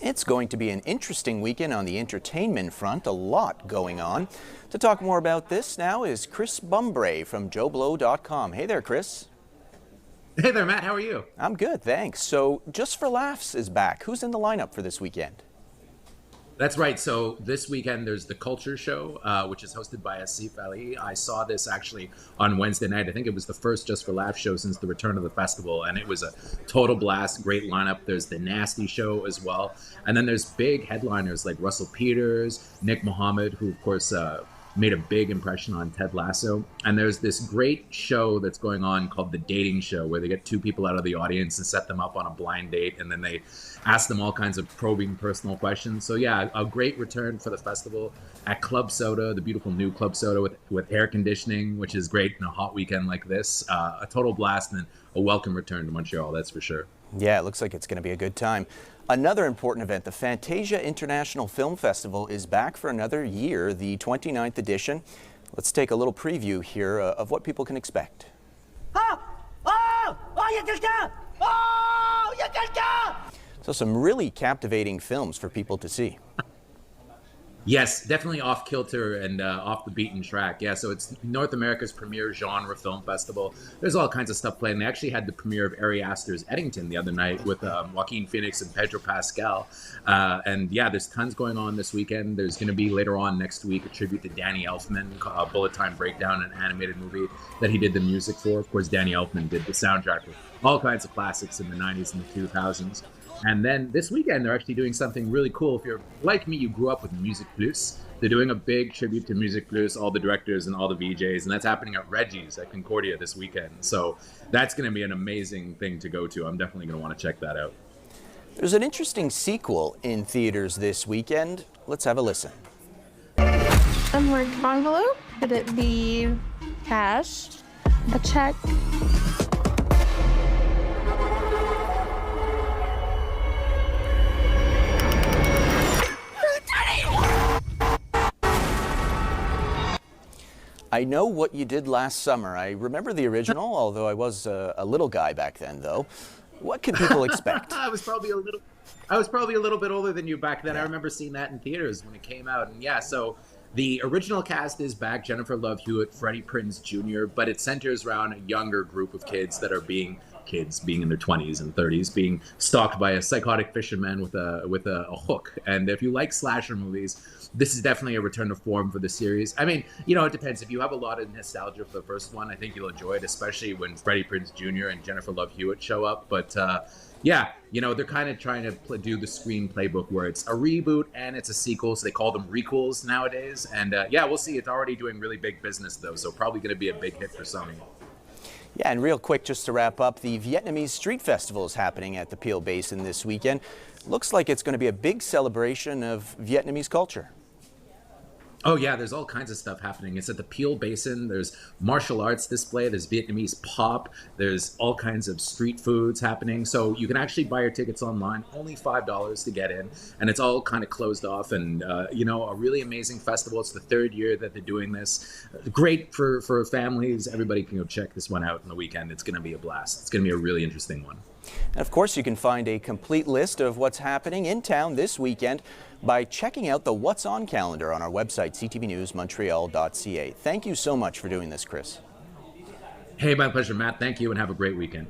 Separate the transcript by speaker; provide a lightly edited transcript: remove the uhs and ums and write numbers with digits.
Speaker 1: It's going to be an interesting weekend on the entertainment front, a lot going on. To talk more about this now is Chris Bumbray from JoBlo.com. Hey there, Chris.
Speaker 2: Hey there, Matt. How are you?
Speaker 1: I'm good, thanks. So Just for Laughs is back. Who's in the lineup for this weekend?
Speaker 2: That's right. So this weekend there's the Culture Show, which is hosted by Asif Ali. I saw this actually on Wednesday night. I think it was the first Just for Laughs show since the return of the festival, and it was a total blast. Great lineup. There's the Nasty Show as well, and then there's big headliners like Russell Peters, Nick Mohammed, who of course made a big impression on Ted Lasso. And there's this great show that's going on called The Dating Show, where they get two people out of the audience and set them up on a blind date, and then they ask them all kinds of probing personal questions. So yeah, a great return for the festival at Club Soda, the beautiful new Club Soda with air conditioning, which is great in a hot weekend like this. A total blast and a welcome return to Montreal, that's for sure.
Speaker 1: Yeah, it looks like it's going to be a good time. Another important event, the Fantasia International Film Festival, is back for another year, the 29th edition. Let's take a little preview here of what people can expect. So some really captivating films for people to see.
Speaker 2: Yes, definitely off kilter and off the beaten track. Yeah, so it's North America's premier genre film festival. There's all kinds of stuff playing. They actually had the premiere of Ari Aster's Eddington the other night with Joaquin Phoenix and Pedro Pascal. And yeah, there's tons going on this weekend. There's going to be later on next week a tribute to Danny Elfman, Bullet Time Breakdown, an animated movie that he did the music for. Of course, Danny Elfman did the soundtrack for all kinds of classics in the 90s and the 2000s. And then this weekend, they're actually doing something really cool. If you're like me, you grew up with Music Plus. They're doing a big tribute to Music Plus, all the directors and all the VJs, and that's happening at Reggie's at Concordia this weekend. So that's going to be an amazing thing to go to. I'm definitely going to want to check that out.
Speaker 1: There's an interesting sequel in theaters this weekend. Let's have a listen.
Speaker 3: Unmarked envelope. Could it be cash? A check?
Speaker 1: I Know What You Did Last Summer. I remember the original, although I was a little guy back then, though. What can people expect?
Speaker 2: I was probably a little bit older than you back then. Yeah. I remember seeing that in theaters when it came out. And yeah, so the original cast is back: Jennifer Love Hewitt, Freddie Prinze Jr., but it centers around a younger group of kids that are being in their 20s and 30s, being stalked by a psychotic fisherman with a hook. And if you like slasher movies, this is definitely a return to form for the series. I mean, you know, it depends. If you have a lot of nostalgia for the first one, I think you'll enjoy it, especially when Freddie Prinze Jr. and Jennifer Love Hewitt show up. But yeah, you know, they're kind of trying to do the Scream playbook where it's a reboot and it's a sequel, so they call them requels nowadays. And yeah, we'll see. It's already doing really big business, though, so probably going to be a big hit for Sony.
Speaker 1: Yeah, and real quick, just to wrap up, the Vietnamese Street Festival is happening at the Peel Basin this weekend. Looks like it's going to be a big celebration of Vietnamese culture.
Speaker 2: Oh yeah, there's all kinds of stuff happening. It's at the Peel Basin. There's martial arts display. There's Vietnamese pop. There's all kinds of street foods happening. So you can actually buy your tickets online. Only $5 to get in, and it's all kind of closed off. And you know, a really amazing festival. It's the third year that they're doing this. Great for families. Everybody can go check this one out on the weekend. It's going to be a blast. It's going to be a really interesting one.
Speaker 1: And of course, you can find a complete list of what's happening in town this weekend by checking out the What's On calendar on our website, ctvnewsmontreal.ca. Thank you so much for doing this, Chris.
Speaker 2: Hey, my pleasure, Matt. Thank you, and have a great weekend.